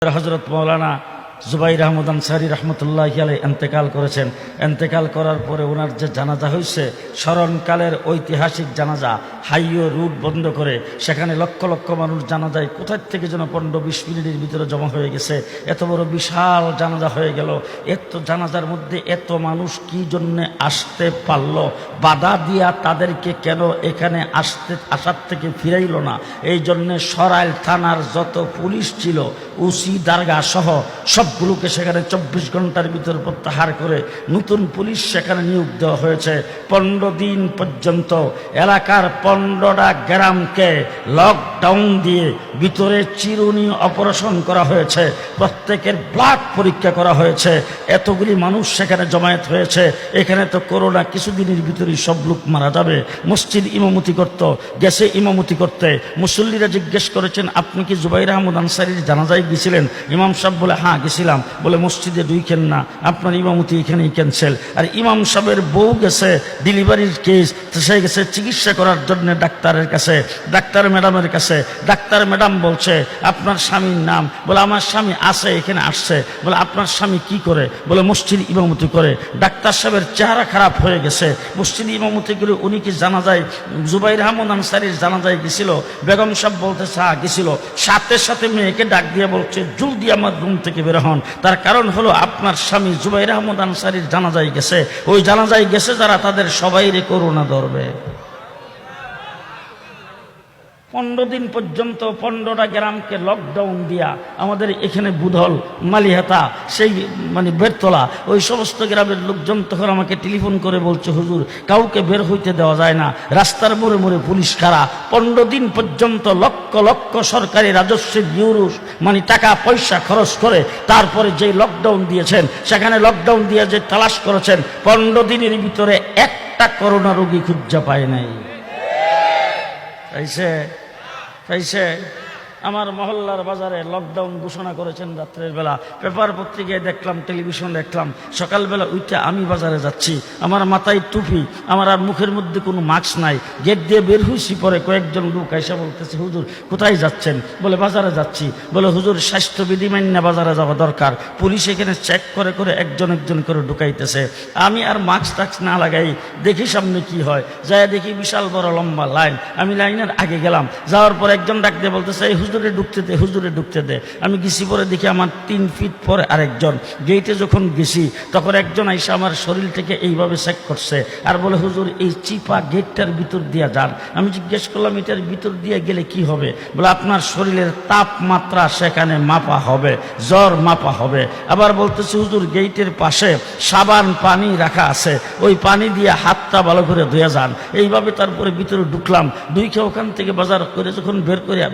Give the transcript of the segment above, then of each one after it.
হযরত মাওলানা জুবাইর আহমদ আনসারী রহমতুল্লাহি আলাইহি ইন্তেকাল করেছেন। ইন্তেকাল করার পরে ওনার যে জানাজা হয়েছে, স্মরণকালের ঐতিহাসিক জানাজা, হাইওয়ে রুট বন্ধ করে সেখানে লক্ষ লক্ষ মানুষ জানাজায় কোথায় থেকে যেন 15-20 মিনিটের ভিতরে জমা হয়ে গেছে। এত বড় বিশাল জানাজা হয়ে গেল। এত জানাজার মধ্যে এত মানুষ কি জন্যে আসতে পারলো? বাধা দিয়া তাদেরকে কেন এখানে আসার থেকে ফিরাইল না? এই জন্যে সরাইল থানার যত পুলিশ ছিল, ওসি দারগা সহ সবগুলোকে সেখানে 24 ঘন্টার ভিতর প্রত্যাহার করে নতুন পুলিশ সেখানে নিয়োগ দেওয়া হয়েছে। 15 দিন পর্যন্ত এলাকার 15টা গ্রামকে লকডাউন দিয়ে ভিতরে চিরুনি অপারেশন করা হয়েছে, প্রত্যেকের ব্লাড পরীক্ষা করা হয়েছে। এতগুলি মানুষ সেখানে জমায়েত হয়েছে। এখানে তো করোনা কিছুদিনের ভিতরেই সব লোক মারা যাবে। মসজিদ ইমামতি করত, গেছে ইমামতি করতে। মুসল্লিরা জিজ্ঞেস করেছেন, আপনি কি জুবাইর আহমদ আনসারীর জানাজায় গেছিলেন? ইমাম সাহেব বলে, হ্যাঁ গেছিলাম। বলে, মসজিদে ঢুকেন না, আপনার ইমামতি এখানেই ক্যান্সেল। আর ইমাম সাহেবের বউ গেছে ডেলিভারির কেস, সে গেছে চিকিৎসা করার জন্য ডাক্তারের কাছে, ডাক্তার ম্যাডামের কাছে। ডাক্তার ম্যাডাম বলছে, আপনার স্বামীর নাম? বলে, আমার স্বামী আছে, এখানে আসছে। বলে, আপনার স্বামী কি করে? বলে, মসজিদ ইমামতি করে। ডাক্তার সাহেবের চেহারা খারাপ হয়ে গেছে। মসজিদ ইমামতি করে উনি কি জানাজায় জুবাইর আহমদ আনসারীর জানাজায় গেছিল? বেগম সাহেব বলতেছে, হ্যাঁ গেছিল। সাথে সাথে মেয়েকে ডাক দিয়ে বলছে, জলদি আমার রুম থেকে বের হন। তার কারণ হলো আপনার স্বামী জুবাইর আহমদ আনসারীর জানাজায় গেছে। ওই জানাজায় গেছে যারা, তাদের সবাইরে করোনা ধরবে। 15 দিন পর্যন্ত 15টা গ্রামকে লকডাউন দিয়া আমাদের এখানে বুধল, মালিহাতা, সেই বেরতলা, ওই সমস্ত গ্রামের লোকজন তখন আমাকে টেলিফোন করে বলছে, হুজুর কাউকে বের হইতে দেওয়া যায় না, রাস্তার মোড়ে মোড়ে পুলিশ কারা। 15 দিন পর্যন্ত লক্ষ লক্ষ সরকারি রাজস্বের ইউরোস টাকা পয়সা খরচ করে তারপরে যে লকডাউন দিয়েছেন, সেখানে লকডাউন দিয়ে যে তালাশ করেছেন, 15 দিনের ভিতরে একটা করোনা রোগী খুঁজে পায় নাই। তাইছে আমার মহল্লার বাজারে লকডাউন ঘোষণা করেছেন রাত্রের বেলা। পেপার পত্রিকায় দেখলাম, টেলিভিশন দেখলাম। সকালবেলা উঠে আমি বাজারে যাচ্ছি, আমার মাথায় টুপি, আমার আর মুখের মধ্যে কোনো মাস্ক নাই। গেট দিয়ে বের হইছি, পরে কয়েকজন লোক এসে বলতেছে, হুজুর কোথায় যাচ্ছেন? বলে, বাজারে যাচ্ছি। বলে, হুজুর স্বাস্থ্যবিধি মান্য বাজারে যাওয়া দরকার। পুলিশ এখানে চেক করে করে একজন একজন করে ঢুকাইতেছে। আমি আর মাস্ক টাক্স না লাগাই দেখি সামনে কি হয়। যায় দেখি বিশাল বড় লম্বা লাইন। আমি লাইনের আগে গেলাম, যাওয়ার পর একজন ডাক দিয়ে বলতেছে, এই হুজুরে ঢুকতে দে, হুজুরে ঢুকতে দে। আমি গেছি, পরে দেখি আমার 3 ফিট পরে আরেকজন। গেইটে যখন গেছি তখন একজন আইসা আমার শরীর থেকে এইভাবে চেক করছে আর বলে, হুজুর এই চিপা গেটটার ভিতর দিয়ে যান। আমি জিজ্ঞেস করলাম, এটার ভিতর দিয়ে গেলে কি হবে? বলে, আপনার শরীরের তাপমাত্রা সেখানে মাপা হবে, জ্বর মাপা হবে। আবার বলতেছে, হুজুর গেইটের পাশে সাবান পানি রাখা আছে, ওই পানি দিয়ে হাতটা ভালো করে ধুয়ে যান। এইভাবে তারপরে ভিতরে ঢুকলাম। দুইকে ওখান থেকে বাজার করে যখন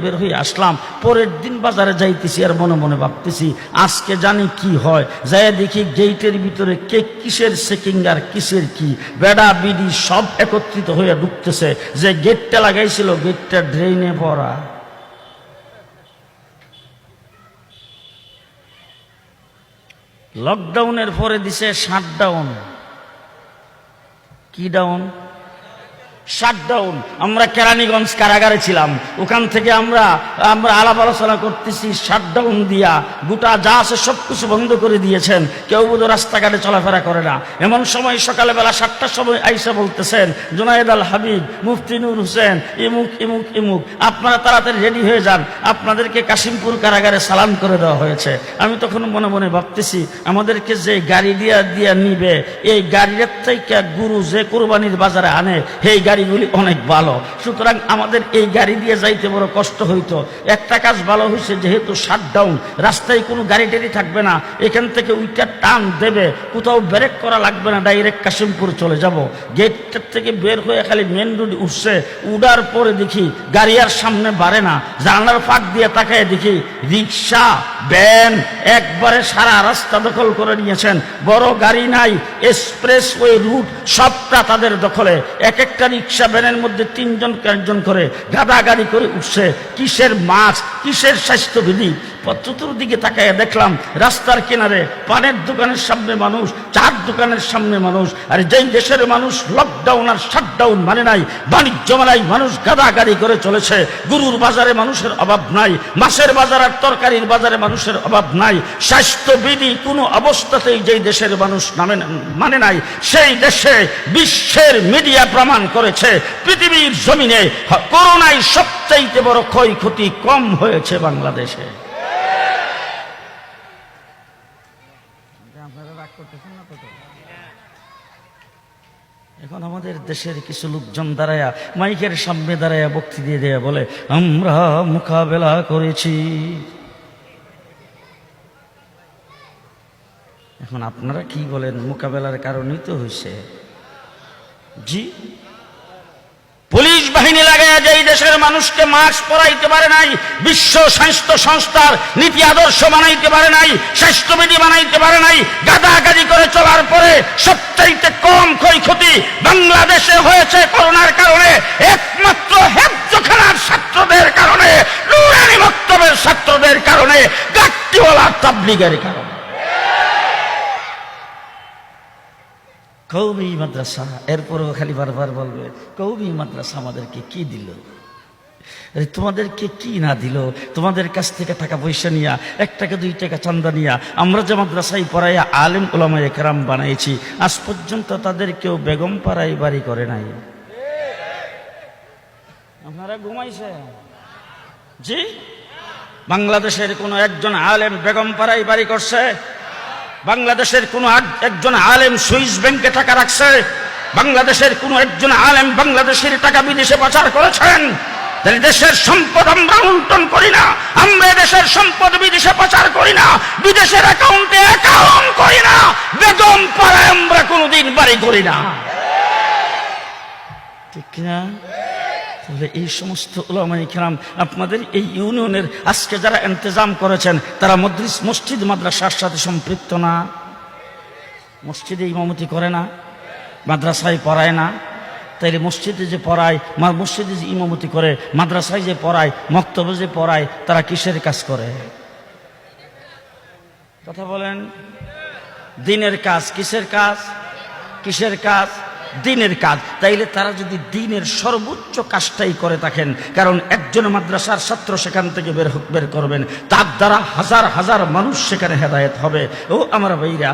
বের হয়ে আসলাম, পরের দিন বাজারে যাইতেছি আর মনে মনে ভাবতেছি, আজকে জানি কি হয়। যাই দেখি গেইটের ভিতরে কে কিসের চেকিং আর কিসের কি, বেড়া বিডি সব একত্রিত হয়ে ঢুকতেছে। যে গেটটা লাগাইছিল, গেটটা ড্রেনে পড়া। লকডাউনের পরে দিছে শাটডাউন। কি ডাউন? শাটডাউন। আমরা কেরানীগঞ্জ কারাগারে ছিলাম, ওখান থেকে আমরা আলাপ আলোচনা করতেছি। শাটডাউন দিয়া গোটা যা আছে সবকিছু বন্ধ করে দিয়েছেন, কেউ বোধ রাস্তাঘাটে চলাফেরা করে না। এমন সময় সকালবেলা 7টার সময় আইসা বলতেছেন, জুনায়েদ আল হাবিব, মুফতি নূর হোসেন, ইমুক ইমুক ইমুক, আপনারা তাড়াতাড়ি রেডি হয়ে যান, আপনাদেরকে কাশিমপুর কারাগারে চালান করে দেওয়া হয়েছে। আমি তখন মনে মনে ভাবতেছি, আমাদেরকে যে গাড়ি দিয়া নিবে, এই গাড়ির থেকে গুরু যে কোরবানির বাজারে আনে, এই গাড়িগুলি অনেক ভালো। সুতরাং আমাদের এই গাড়ি দিয়ে যাইতে বড় কষ্ট হইতো। একটা কাজ ভালো হয়েছে, যেহেতু শাটডাউন, রাস্তায় কোনো গাড়ি টাড়ি থাকবে না, এখান থেকে উইটা টান দেবে, কোথাও ব্রেক করা লাগবে না, ডাইরেক্ট কাশিমপুর চলে যাব। গেটটার থেকে বের হয়ে খালি মেন রোড উঠছে, উড়ার পরে দেখি গাড়ি আর সামনে বাড়ে না। জানালার ফাঁক দিয়ে তাকায় দেখি রিক্সা, ভ্যান একবারে সারা রাস্তা দখল করে নিয়েছেন। বড় গাড়ি নাই, এক্সপ্রেস ওয়ে রুট সবটা তাদের দখলে। এক একটা রিক্সা ভ্যানের মধ্যে 3জন 4জন করে গাদা গাড়ি করে উঠছে। কিসের মাছ, কিসের স্বাস্থ্যবিধি? চতুর্দিকে তাকায় দেখলাম রাস্তার কিনারে পানের দোকানের সামনে মানুষ, চার দোকানের সামনে মানুষ। আর যেই দেশের মানুষ লকডাউন আর শাটডাউন মানে নাই, বাণিজ্য মেলায় মানুষ গাদাগাড়ি করে চলেছে, গরুর বাজারে মানুষের অভাব নাই, মাছের বাজার আর তরকারির বাজারে মানুষের অভাব নাই, স্বাস্থ্যবিধি কোনো অবস্থাতেই যেই দেশের মানুষ মানে নাই, সেই দেশে বিশ্বের মিডিয়া প্রমাণ করেছে পৃথিবীর জমিনে করোনায় সবচাইতে বড় ক্ষয়ক্ষতি কম হয়েছে বাংলাদেশে। এখন আমাদের দেশের কিছু লোকজন দাঁড়ায়া মাইকের সামনে দাঁড়ায়া বক্তৃতা দিয়ে বলে আমরা মোকাবেলা করেছি। এখন আপনারা কি বলেন? মোকাবেলার কারণেই তো হয়েছে। জি, পুলিশ বাহিনী লাগাইয়া যে দেশের মানুষকে মাস্ক পরাইতে পারে নাই, বিশ্ব স্বাস্থ্য সংস্থার নীতি আদর্শ বানাইতে পারে নাই, স্বাস্থ্যবিধি বানাইতে পারে নাই, গাদাগাদি করে চলার পরে সবচাইতে কম ক্ষয়ক্ষতি বাংলাদেশে হয়েছে করোনার কারণে, একমাত্র হেফজখানার ছাত্রদের কারণে, নুরানি মক্তবের ছাত্রদের কারণে, গাট্টিওয়ালা তাবলীগের কারণে। কওমি মাদ্রাসা, এরপরও খালি বারবার বলবে কওমি মাদ্রাসা আমাদেরকে কি দিল? তোমাদেরকে কি না দিল? তোমাদের কাছ থেকে টাকা পয়সা নিয়া, 1 টাকা 2 টাকা চান্দা নিয়া আমরা যে মাদ্রাসায় পড়াইয়া আলেম উলামায়ে কেরাম বানাইছি, আজ পর্যন্ত তাদের কেউ বেগম পাড়ায় বাড়ি করে নাই। আপনারা ঘুমাইছে? জি, বাংলাদেশের কোনো একজন আলেম বেগম পাড়ায় বাড়ি করছে? বাংলাদেশের কোন একজন আলেম সুইস ব্যাংকে টাকা রাখছে? বাংলাদেশের কোন একজন আলেম বাংলাদেশের টাকা বিদেশে পাচার করেছেন? তাহলে দেশের সম্পদ আমরা লুণ্ঠন করি না, আমরা দেশের সম্পদ বিদেশে পাচার করি না, বিদেশের অ্যাকাউন্টে অ্যাকাউন্ট করি না, বেগম পাড়ায় আমরা কোনোদিন বাড়ি করি না, ঠিক না? তাহলে এই সমস্ত উলামায়ে কেরাম আপনাদের এই ইউনিয়নের আজকে যারা ইন্তজাম করেছেন তারা মসজিদ মাদ্রাসার সাথে সম্পৃক্ত না? মসজিদে ইমামতি করে না, মাদ্রাসায় পড়ায় না? তাইলে মসজিদে যে পড়ায়, মসজিদে যে ইমামতি করে, মাদ্রাসায় যে পড়ায়, মক্তবে যে পড়ায়, তারা কিসের কাজ করে? কথা বলেন। দিনের কাজ। কিসের কাজ? কিসের কাজ? দিনের কাজ। তাইলে তারা যদি দিনের সর্বোচ্চ কাজটাই করে থাকেন, কারণ একজন মাদ্রাসার ছাত্র সেখান থেকে বের করবেন, তার দ্বারা হাজার হাজার মানুষ সেখানে হেদায়েত হবে। ও আমার ভাইরা,